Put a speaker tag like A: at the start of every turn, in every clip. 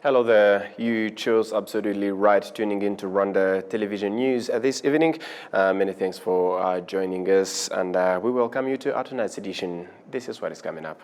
A: Hello there. You chose absolutely right tuning in to Rwanda Television News this evening. Many thanks for joining us, and we welcome you to our tonight's edition. This is what is coming up.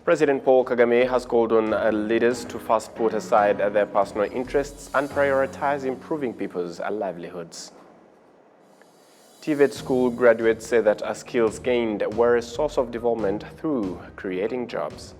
A: President Paul Kagame has called on leaders to first put aside their personal interests and prioritize improving people's livelihoods. TVET school graduates say that skills gained were a source of development through creating jobs.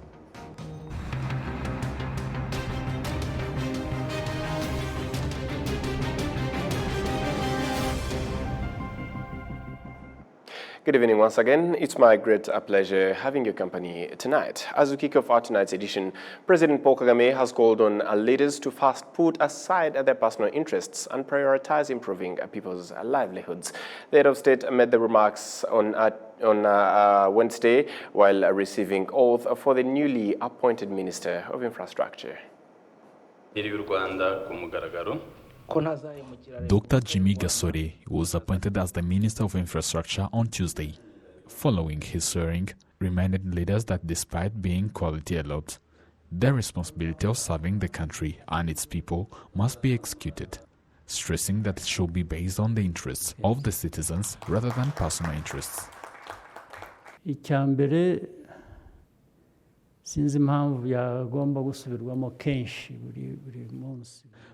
A: Good evening once again. It's my great pleasure having your company tonight. As we kick off our tonight's edition, President Paul Kagame has called on leaders to first put aside their personal interests and prioritize improving people's livelihoods. The head of state made the remarks on Wednesday while receiving oath for the newly appointed Minister of Infrastructure.
B: Dr. Jimmy Gasore was appointed as the Minister of Infrastructure on Tuesday. Following his swearing, reminded leaders that despite being quality alert, their responsibility of serving the country and its people must be executed, stressing that it should be based on the interests of the citizens rather than personal interests.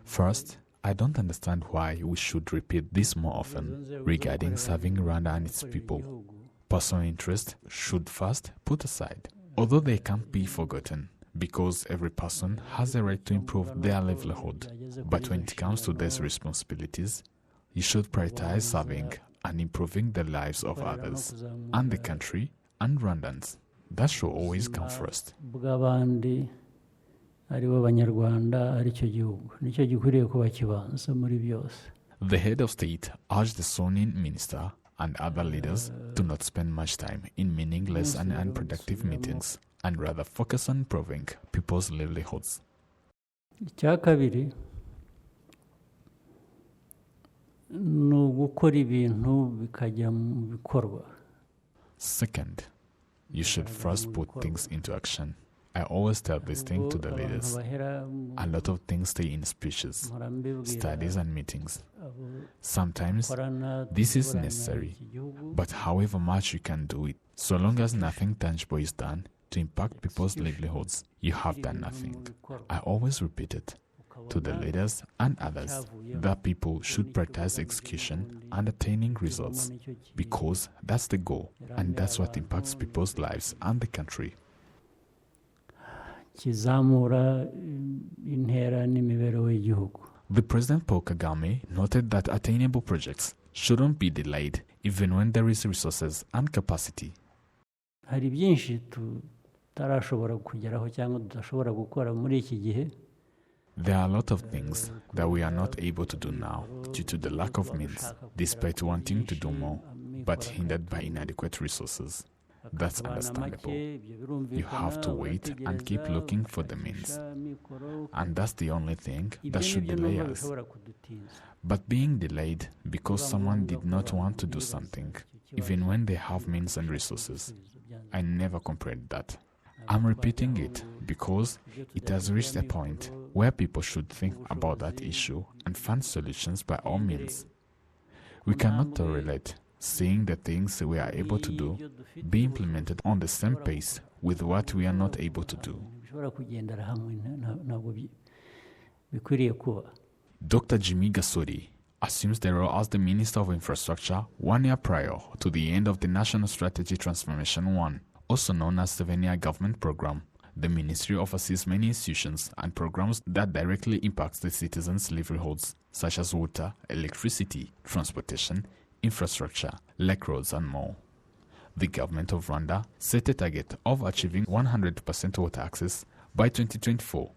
B: First, I don't understand why we should repeat this more often regarding serving Rwanda and its people. Personal interest should first put aside, although they can't be forgotten, because every person has a right to improve their livelihood. But when it comes to these responsibilities, you should prioritize serving and improving the lives of others, and the country and Rwandans. That should always come first. The head of state urged the sworn-in minister and other leaders to not spend much time in meaningless and unproductive meetings and rather focus on improving people's livelihoods. Second, you should first put things into action. I always tell this thing to the leaders. A lot of things stay in speeches, studies and meetings. Sometimes this is necessary, but however much you can do it, so long as nothing tangible is done to impact people's livelihoods, you have done nothing. I always repeat it to the leaders and others that people should prioritize execution and attaining results, because that's the goal and that's what impacts people's lives and the country. The President Paul Kagame noted that attainable projects shouldn't be delayed even when there is resources and capacity. There are a lot of things that we are not able to do now due to the lack of means, despite wanting to do more, but hindered by inadequate resources. That's understandable. You have to wait and keep looking for the means. And that's the only thing that should delay us. But being delayed because someone did not want to do something, even when they have means and resources, I never comprehend that. I'm repeating it because it has reached a point where people should think about that issue and find solutions by all means. We cannot tolerate seeing the things we are able to do be implemented on the same pace with what we are not able to do. Dr. Jimmy Gasore assumes the role as the Minister of Infrastructure 1 year prior to the end of the National Strategy Transformation 1, also known as 7-year government program. The ministry oversees many institutions and programs that directly impact the citizens' livelihoods, such as water, electricity, transportation, infrastructure, like roads and more. The government of Rwanda set a target of achieving 100% water access by 2024.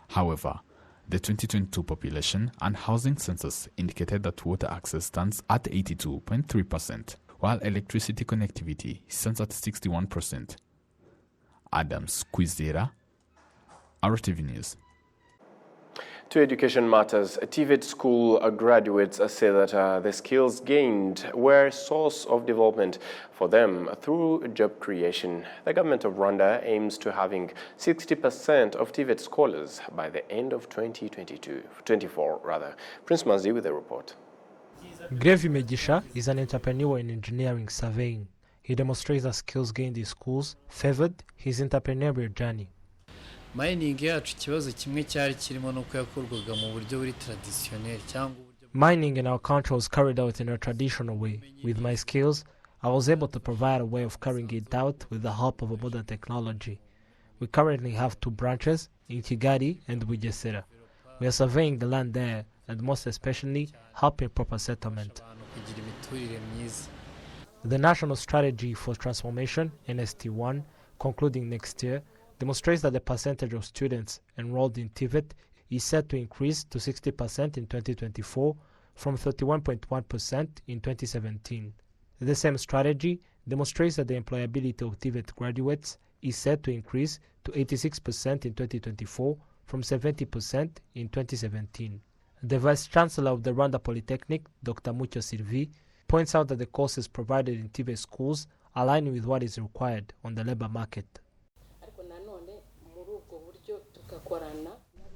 B: However, the 2022 population and housing census indicated that water access stands at 82.3%, while electricity connectivity stands at 61%. Adams Kwizera, RwandaTV News.
A: To Education Matters, TVET school graduates say that the skills gained were a source of development for them through job creation. The government of Rwanda aims to having 60% of TVET scholars by the end of 2024 rather. Prince Mazi with the report.
C: Grevi Megisha is an entrepreneur in engineering surveying. He demonstrates that skills gained in schools favored his entrepreneurial journey.
D: Mining yacu ikibazo kimwe cyari kirimo nuko yakorwaga mu buryo buri traditionnel cyangwa
C: Mining in our country was carried out in a traditional way. With my skills, I was able to provide a way of carrying it out with the help of a modern technology. We currently have 2 branches in Kigali and Bugesera. We are surveying the land there and most especially helping proper settlement. The National Strategy for Transformation, NST1, concluding next year, demonstrates that the percentage of students enrolled in TVET is set to increase to 60% in 2024 from 31.1% in 2017. The same strategy demonstrates that the employability of TVET graduates is set to increase to 86% in 2024 from 70% in 2017. The Vice-Chancellor of the Rwanda Polytechnic, Dr. Mucyo Sylvie, points out that the courses provided in TVET schools align with what is required on the labor market.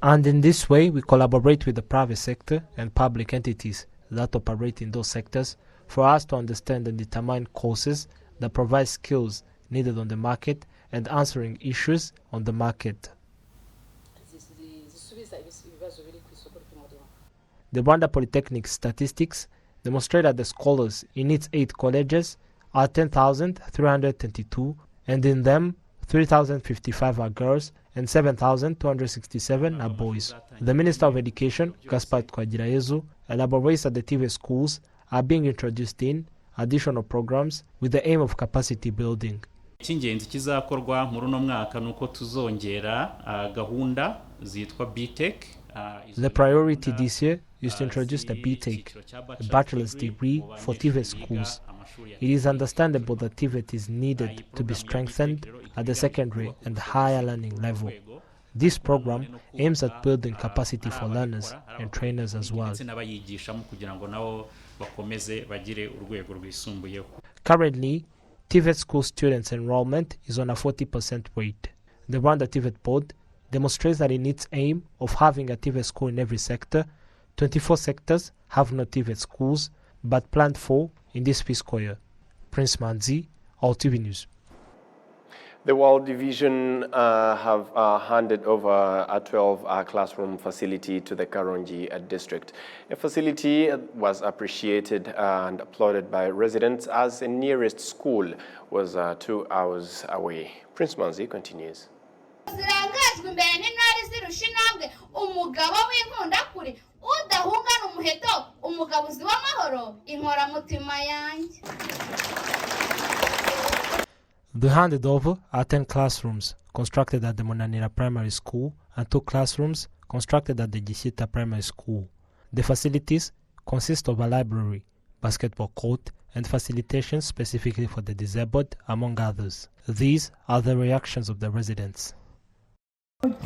C: And in this way, we collaborate with the private sector and public entities that operate in those sectors for us to understand and determine courses that provide skills needed on the market and answering issues on the market. The Rwanda Polytechnic statistics demonstrate that the scholars in its 8 colleges are 10,322, and in them 3,055 are girls and 7,267 are boys. The Minister of Education, Gaspard Twagirayezu, elaborates that the TVET schools are being introduced in additional programs with the aim of capacity building.
E: Icy'ingenzi kizakorwa muri uno mwaka nuko tuzongera gahunda zitwa BTech.
C: The priority this year is to introduce the BTech, a bachelor's degree for TVET schools. It is understandable that TVET is needed to be strengthened at the secondary and higher learning level. This program aims at building capacity for learners and trainers as well. Currently, TVET school students enrollment is on a 40% rate. The Rwanda TVET board demonstrates that in its aim of having a TVET school in every sector, 24 sectors have no TVET schools, but planned for in this fiscal year. Prince Manzi, RwandaTV News.
A: The World Division have handed over a 12 classroom facility to the Karongi district. A facility was appreciated and applauded by residents as the nearest school was 2 hours away. Prince Manzi continues.
C: The handed over are 10 classrooms constructed at the Munanira Primary School and 2 classrooms constructed at the Gisita Primary School. The facilities consist of a library, basketball court, and facilitation specifically for the disabled, among others. These are the reactions of the residents.
F: For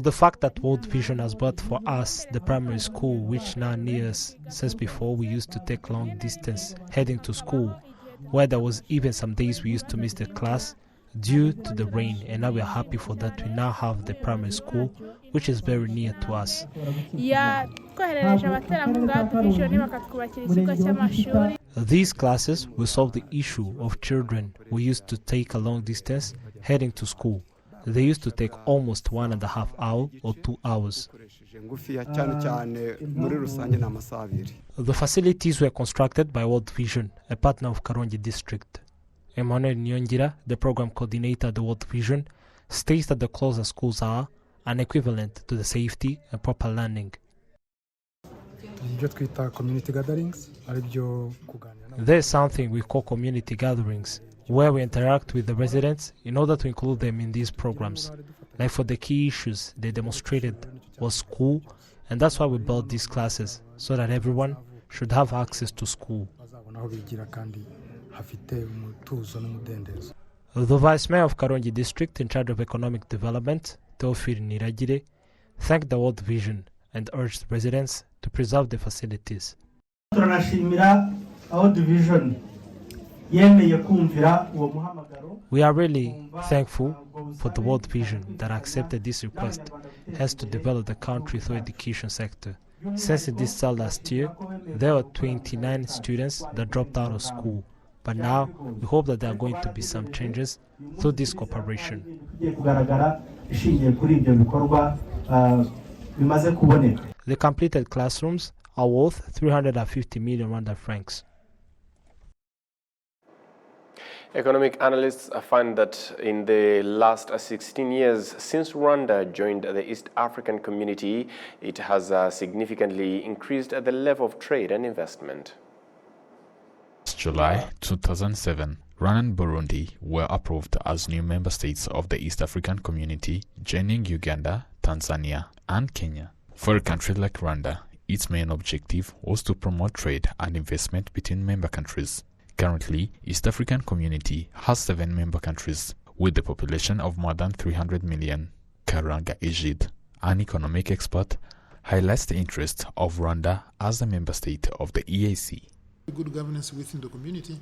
F: the
C: fact that World Vision has bought for us the primary school, which now near us, since before we used to take long distance heading to school, where there was even some days we used to miss the class due to the rain, and now we are happy for that we now have the primary school, which is very near to us. These classes will solve the issue of children who used to take a long distance heading to school. They used to take almost 1.5 hours or 2 hours. The facilities were constructed by World Vision, a partner of Karongi district. Emmanuel Nyongira, the program coordinator at the World Vision, states that the closer schools are an equivalent to the safety and proper learning. There is something we call community gatherings, where we interact with the residents in order to include them in these programs. Like for the key issues they demonstrated was school, and that's why we built these classes, so that everyone should have access to school. The Vice Mayor of Karongi District in charge of economic development, Theophile Niragire, thanked the World Vision and urged residents to preserve the facilities. We are really thankful for the World Vision that accepted this request, hence to develop the country through education sector. Since this start last year, there were 29 students that dropped out of school, but now we hope that there are going to be some changes through this cooperation. The completed classrooms are worth 350 million Rwanda francs.
A: Economic analysts find that in the last 16 years since Rwanda joined the East African community, it has significantly increased the level of trade and investment.
B: July 2007, Rwanda and Burundi were approved as new member states of the East African community, joining Uganda, Tanzania, and Kenya. For a country like Rwanda, its main objective was to promote trade and investment between member countries. Currently, East African Community has 7 member countries with a population of more than 300 million. Karanga Ejid, an economic expert, highlights the interest of Rwanda as a member state of the EAC.
G: Good governance within the community,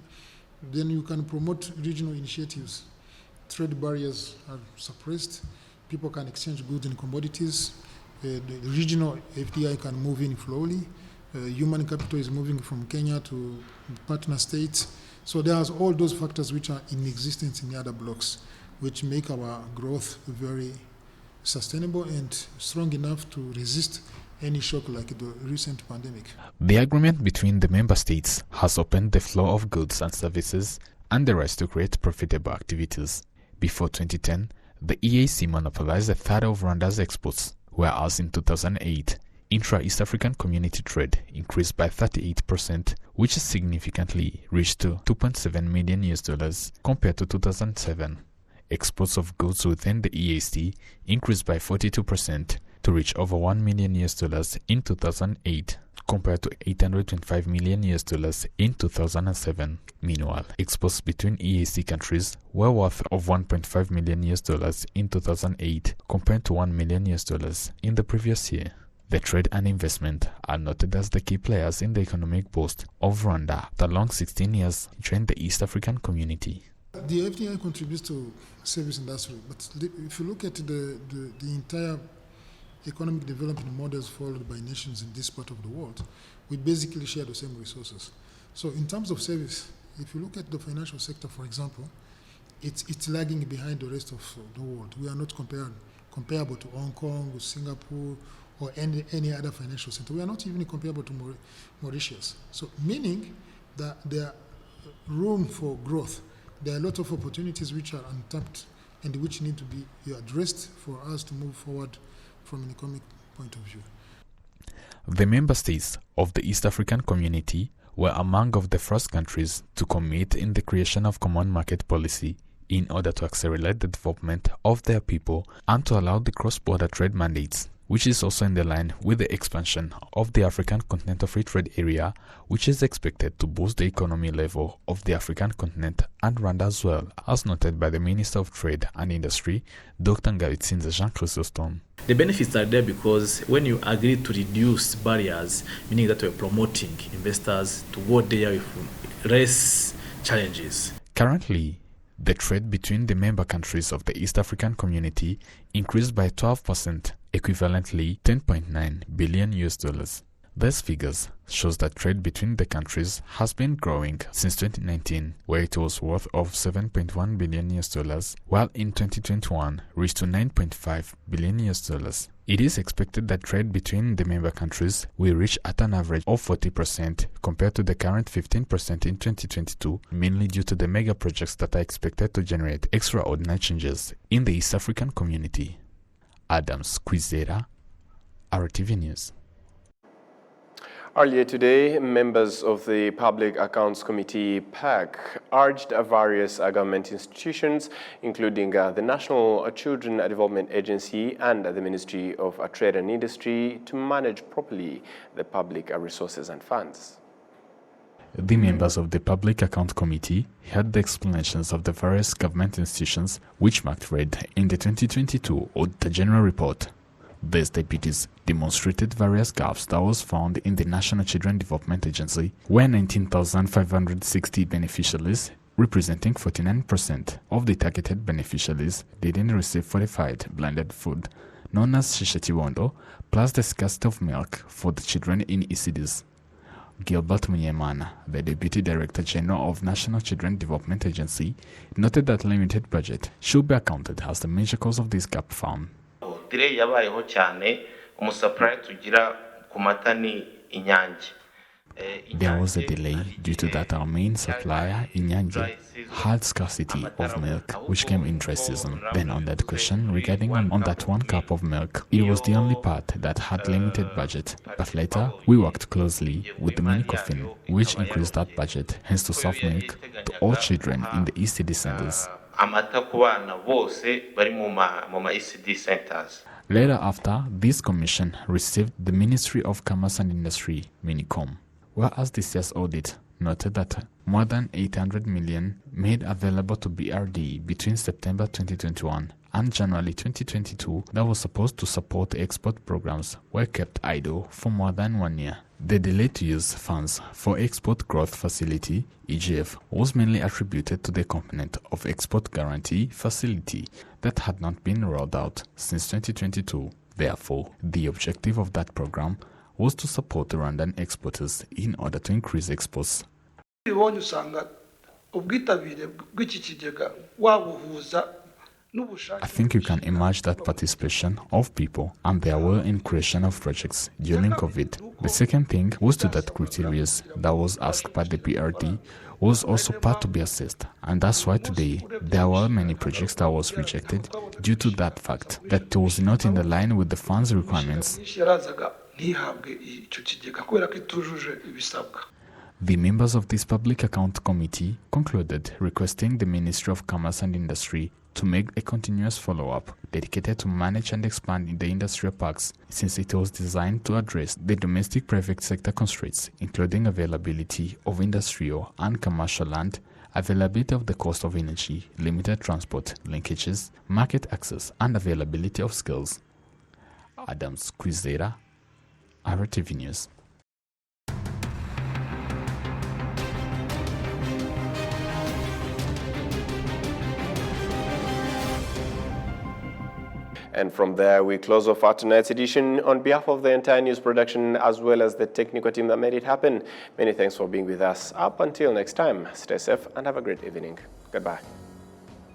G: then you can promote regional initiatives. Trade barriers are suppressed, people can exchange goods and commodities, the regional FDI can move in slowly. Human capital is moving from Kenya to partner states. So there's all those factors which are in existence in the other blocks, which make our growth very sustainable and strong enough to resist any shock like the recent pandemic.
B: The agreement between the member states has opened the flow of goods and services and the right to create profitable activities. Before 2010, the EAC monopolized a third of Rwanda's exports, whereas in 2008, intra-East African community trade increased by 38%, which significantly reached to $2.7 million compared to 2007. Exports of goods within the EAC increased by 42% to reach over $1 million in 2008, compared to $825 million in 2007. Meanwhile, exports between EAC countries were worth of $1.5 million in 2008, compared to $1 million in the previous year. The trade and investment are noted as the key players in the economic boost of Rwanda that long 16 years joined the East African community.
G: The FDI contributes to service industry, but if you look at the entire economic development models followed by nations in this part of the world, we basically share the same resources. So in terms of service, if you look at the financial sector, for example, it's lagging behind the rest of the world. We are not comparable to Hong Kong or Singapore or any other financial center. We are not even comparable to Mauritius. So meaning that there are room for growth. There are a lot of opportunities which are untapped and which need to be addressed for us to move forward from an economic point of view.
B: The member states of the East African community were among of the first countries to commit in the creation of common market policy in order to accelerate the development of their people and to allow the cross-border trade mandates, which is also in the line with the expansion of the African Continental Free Trade Area, which is expected to boost the economy level of the African continent and Rwanda as well, as noted by the Minister of Trade and Industry, Dr. Ngabitsinze Jean Chrysostome.
H: The benefits are there because when you agree to reduce barriers, meaning that we're promoting investors to go there with less challenges.
B: Currently, the trade between the member countries of the East African community increased by 12%, equivalently $10.9 billion. These figures shows that trade between the countries has been growing since 2019, where it was worth of $7.1 billion, while in 2021 reached to $9.5 billion. It is expected that trade between the member countries will reach at an average of 40% compared to the current 15% in 2022, mainly due to the mega projects that are expected to generate extraordinary changes in the East African community. Adams Kwizera, RwandaTV News.
A: Earlier today, members of the Public Accounts Committee, PAC, urged various government institutions, including the National Children Development Agency and the Ministry of Trade and Industry, to manage properly the public resources and funds.
B: The members of the Public Account Committee heard the explanations of the various government institutions which marked red in the 2022 Auditor General Report. These deputies demonstrated various gaps that was found in the National Children Development Agency, where 19,560 beneficiaries, representing 49% of the targeted beneficiaries, didn't receive fortified blended food, known as Shisha-Chibondo, plus the scarcity of milk for the children in ECDs. Gilbert Munyemana, the Deputy Director General of National Children Development Agency, noted that limited budget should be accounted as the major cause of this gap found.
I: Delay yabayeho cyane umusupply tugira ku mata ni Inyange.
B: There was a delay due to that our main supplier, Inyange, had scarcity of milk, which came in dry season. Then on that question regarding on that 1 cup of milk, it was the only part that had limited budget. But later, we worked closely with the Minicofin, which increased that budget, hence to serve milk to all children in the ECD centers.
I: Amata ku bana bose bari mu ma ECD centers.
B: Later after, this commission received the Ministry of Commerce and Industry, Minicom, whereas this year's audit noted that more than 800 million made available to BRD between September 2021 and January 2022 that was supposed to support export programs were kept idle for more than 1 year. The delay to use funds for Export Growth Facility, EGF, was mainly attributed to the component of Export Guarantee Facility that had not been rolled out since 2022. Therefore, the objective of that program was to support Rwandan exporters in order to increase exports. I think you can imagine that participation of people and their will in creation of projects during COVID. The second thing was to that criteria that was asked by the BRD was also part to be assessed, and that's why today there were many projects that was rejected due to that fact that it was not in the line with the funds requirements. The members of this Public Account Committee concluded requesting the Ministry of Commerce and Industry to make a continuous follow-up dedicated to manage and expand in the industrial parks, since it was designed to address the domestic private sector constraints, including availability of industrial and commercial land, availability of the cost of energy, limited transport linkages, market access, and availability of skills. Adams Kwizera, RwandaTV News.
A: And from there, we close off our tonight's edition. On behalf of the entire news production, as well as the technical team that made it happen, many thanks for being with us. Up until next time, stay safe and have a great evening. Goodbye.